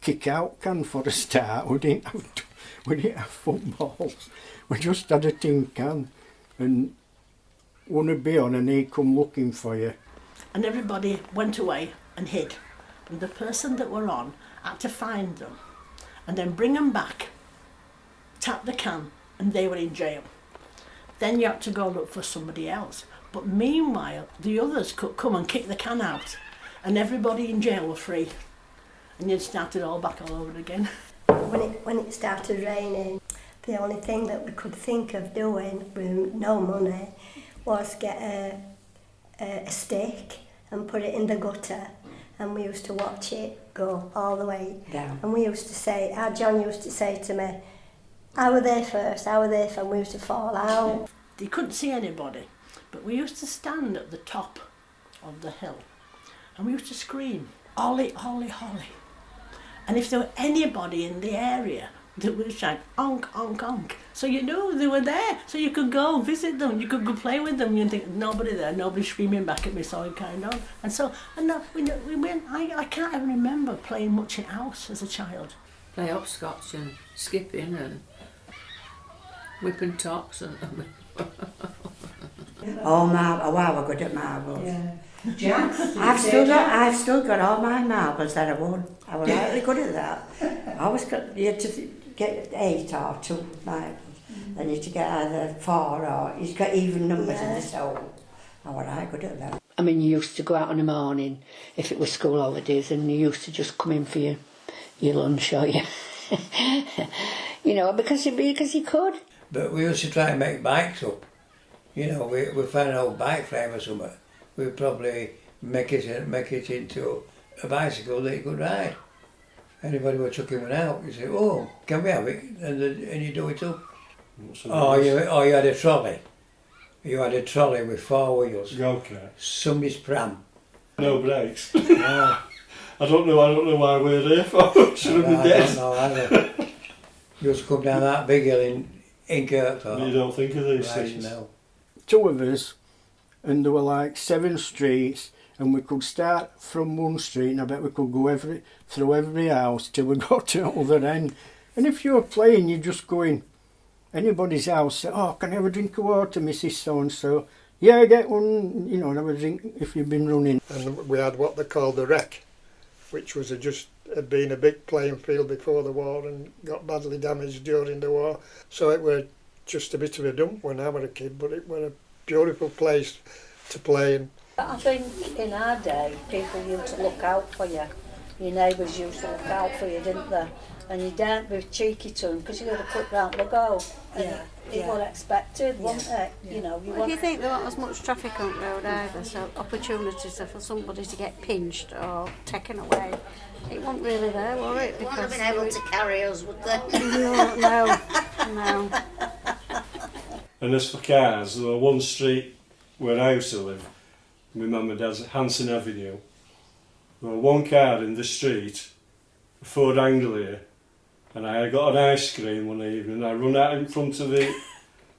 kick-out can for a start. We didn't have footballs. We just had a tin can, and one would be on and he'd come looking for you. And everybody went away and hid. And the person that were on had to find them and then bring them back, tap the can, and they were in jail. Then you had to go look for somebody else. But meanwhile, the others could come and kick the can out, and everybody in jail were free. And you'd start it all back all over again. When it started raining, the only thing that we could think of doing with no money was get a stick and put it in the gutter, and we used to watch it go all the way down. And we used to say, our John used to say to me, I were there first, and we used to fall out. You couldn't see anybody, but we used to stand at the top of the hill and we used to scream, Ollie, Ollie, Ollie. And if there were anybody in the area, that would shout, onk, onk, onk. So you knew they were there, so you could go visit them, you could go play with them. You think, nobody there, nobody screaming back at me, so I carried on. And so, we went, I can't even remember playing much in house as a child. Play hopscotch and skipping and whipping tops and... Oh, wow, we're good at marbles. Yeah. I've still got all my marbles that I won. I was really good at that. I always got, you had to get 8 or 2 marbles. Then you had to get either 4 or you got even numbers in the soul. I was really good at that. I mean, you used to go out in the morning if it was school holidays, and you used to just come in for your lunch or your, you know, because you could. But we used to try and make bikes up. You know, we found an old bike frame or something. We'd probably make it into a bicycle that you could ride. Anybody were chucking one out, you say, oh, can we have it? And you do it up. Or you had a trolley. You had a trolley with 4 wheels. Okay. Somebody's pram. No brakes. No. I don't know why we're there for. Should have been dead. I don't know either. You used to come down that big hill in Kirkthorpe. You don't think of these things. No. 2 of us, and there were like 7 streets, and we could start from one street, and I bet we could go through every house till we got to the other end. And if you were playing, you'd just go in anybody's house, say, oh, can I have a drink of water, Mrs. So-and-so? Yeah, get one, you know, and have a drink if you've been running. And we had what they called the wreck, which was had been a big playing field before the war and got badly damaged during the war. So it was just a bit of a dump when I was a kid, but it was a beautiful place to play in. I think in our day, people used to look out for you. Your neighbours used to look out for you, didn't they? And you daren't be cheeky to them because you got to put round the go. And it was expected, wasn't it? You know, do you think there wasn't as much traffic on the road either, so opportunities for somebody to get pinched or taken away, it wasn't really there, was it? They wouldn't have been able to carry us, would they? No. And as for cars, there was one street where I used to live, my mum and dad's Hanson Avenue. There was one car in the street, a Ford Anglia, and I got an ice cream one evening. I run out in front of the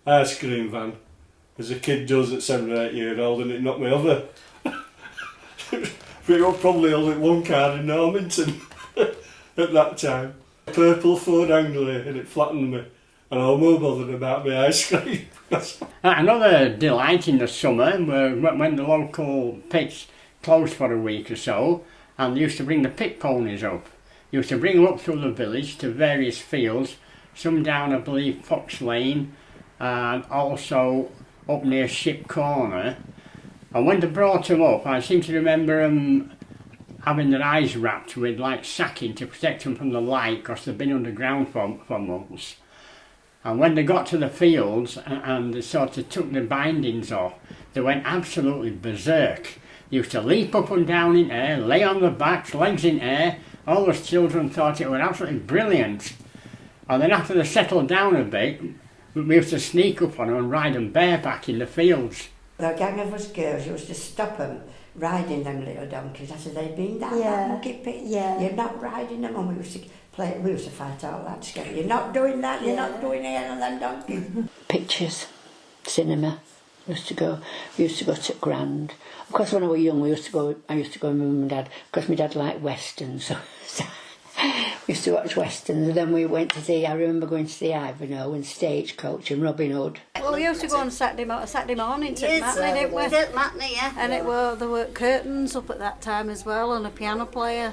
ice cream van, as a kid does at 7 or 8 years old, and it knocked me over. But it was probably only one car in Normanton at that time. A purple Ford Anglia, and it flattened me. And I was more bothered about my ice cream. Another delight in the summer when the local pits closed for a week or so, and they used to bring the pit ponies up. They used to bring them up through the village to various fields, some down, I believe, Fox Lane, and also up near Ship Corner. And when they brought them up, I seem to remember them having their eyes wrapped with like sacking to protect them from the light, because they've been underground for months. And when they got to the fields and they sort of took the bindings off, they went absolutely berserk. They used to leap up and down in air, lay on their backs, legs in air. All those children thought it was absolutely brilliant. And then after they settled down a bit, we used to sneak up on them and ride them bareback in the fields. The gang of us girls used to stop them riding them little donkeys. I said, they'd been down that monkey pit. You're not riding them. And we used to fight out lads together. You're not doing that, you're not doing any of them donkeys. Pictures, cinema. We used to go to Grand. Of course, when I was young, I used to go with my mum and dad, because my dad liked westerns. So We used to watch westerns, and then we went to see, I remember going to see Ivanhoe and Stagecoach and Robin Hood. Well, we used to go on Saturday morning to Yes, matinee, didn't we? did matinee, yeah. And there were curtains up at that time as well, and a piano player.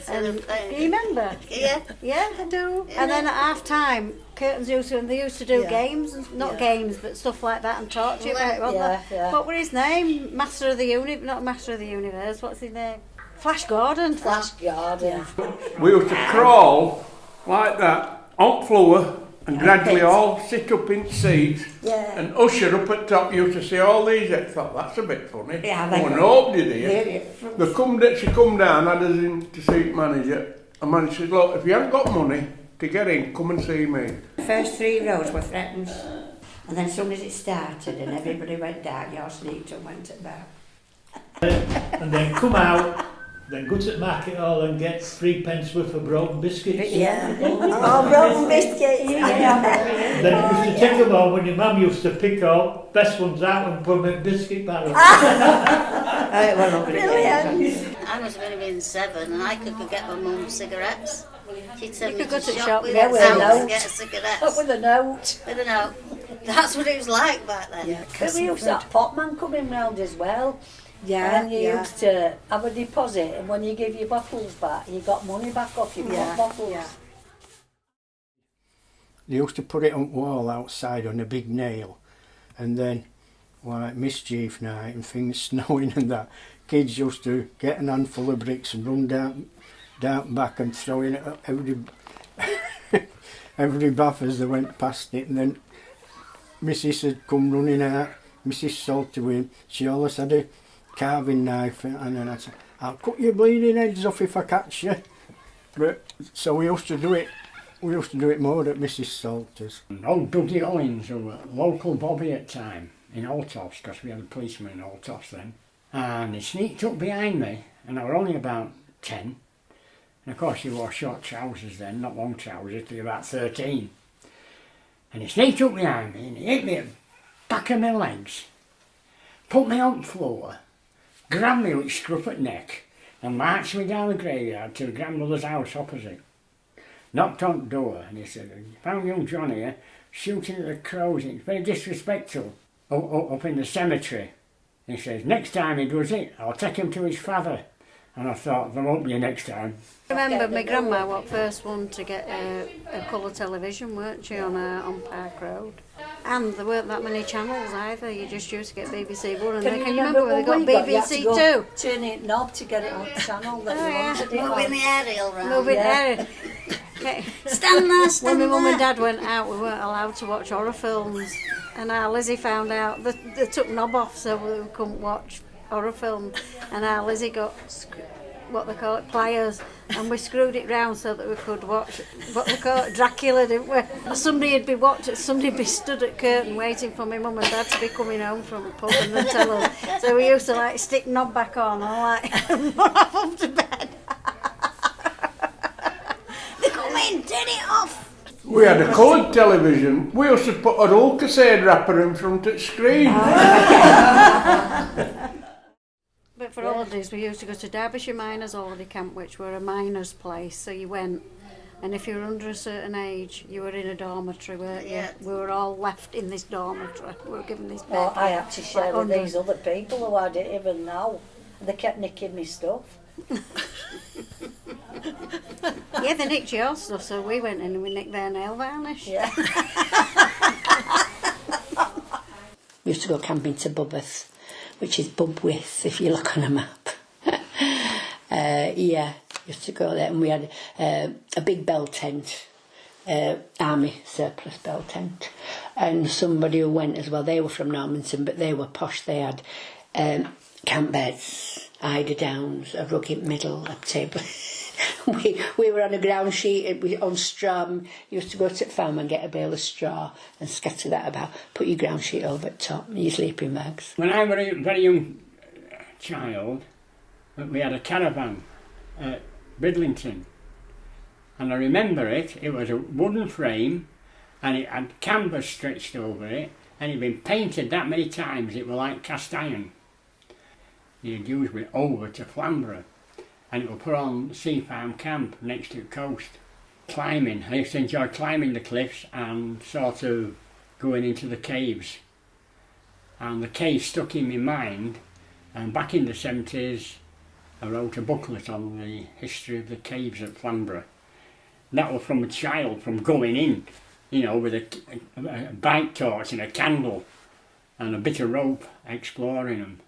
And do you remember? Yeah. Yeah, I do. And then at half time, curtains used to do games, and not games, but stuff like that, and talk to you about it, wasn't they? What was his name? Master of the not Master of the Universe. What's his name? Flash Gordon. Flash Gordon. We used to crawl like that on floor and gradually all sit up in seats and usher up at top used to see all these. I thought that's a bit funny. Yeah, oh, nobody did. She come down, had us in to see manager. And manager said, look, if you haven't got money to get in, come and see me. The first 3 rows were threatened, and then as soon as it started and everybody went dark, you all sneaked and went at bar. And then come out, then go to the market hall and get 3 pence worth of broken biscuits. Yeah. Oh, broken biscuits. Then you used to take them home when your mum used to pick out best ones out and put them in biscuit barrels. Brilliant. I must have been 7 and I could go get my mum cigarettes. She'd send me could go to to the shop shop with with a a note to note. get a cigarette. With a note. With a note. That's what it was like back then. But we used to have potman coming round as well. Yeah, and you used to have a deposit, and when you give your bottles back, you got money back off your bottles. Yeah. They used to put it on the wall outside on a big nail, and then, like mischief night and things snowing and that, kids used to get an handful of bricks and run down back and throw it at every bath as they went past it, and then Mrs. had come running out, Mrs. Salter with, she always had a carving knife, and then I said, I'll cut your bleeding heads off if I catch you. But so we used to do it more at Mrs. Salter's. Old Dudley Owens, who was local bobby at the time in Altofts, because we had a policeman in Altofts then, and he sneaked up behind me, and I was only about 10, and of course he wore short trousers then, not long trousers, till about 13, and he sneaked up behind me and he hit me at the back of my legs, put me on the floor, grabbed me with scruff at neck and marched me down the graveyard to the grandmother's house opposite. Knocked on the door and he said, found young Johnny here shooting at the crows. It's very disrespectful up in the cemetery. He says, next time he does it, I'll take him to his father. And I thought, there won't be a next time. I remember my grandma was the first one to get a colour television, weren't she, on Park Road? And there weren't that many channels either, you just used to get BBC One, and then can you remember when they got BBC Two? Turning it knob to get it on the channel that you wanted it Moving on. the aerial round. Moving aerial. Stand there, stand When my mum and there. dad went out, we weren't allowed to watch horror films, and our Lizzie found out that they took knob off so we couldn't watch horror film, and our Lizzie got what they call it, pliers, and we screwed it round so that we could watch what they call it, Dracula, didn't we? Somebody'd be stood at curtain waiting for my mum and dad to be coming home from the pub and they'd tell us. So we used to like stick knob back on and like run off up to bed. They come in, turn it off. We had a coloured television. We used to put a roll cassette wrapper in front of the screen. But for holidays, we used to go to Derbyshire Miners Holiday Camp, which were a miners' place. So you went, and if you were under a certain age, you were in a dormitory, weren't you? Yeah. We were all left in this dormitory. We were given this bed. Oh, I had to share with Under- these other people who I didn't even know. They kept nicking me stuff. Yeah, they nicked your stuff, so we went in and we nicked their nail varnish. Yeah. We used to go camping to Bubbath, which is Bubwith if you look on a map. Used to go there, and we had a big bell tent, army surplus bell tent, and somebody who went as well, they were from Normanton, but they were posh. They had camp beds, eider downs, a rug in the middle, a table. we were on a ground sheet on straw. Used to go to the farm and get a bale of straw and scatter that about, put your ground sheet over the top and your sleeping bags. When I was a very young child, we had a caravan at Bridlington, and I remember it was a wooden frame and it had canvas stretched over it, and it had been painted that many times it was like cast iron. You'd use it over to Flamborough, and it was put on Sea Farm Camp next to the coast. Climbing, I used to enjoy climbing the cliffs and sort of going into the caves. And the caves stuck in my mind, and back in the 70s I wrote a booklet on the history of the caves at Flamborough. That was from a child, from going in, you know, with a bike torch and a candle and a bit of rope, exploring them.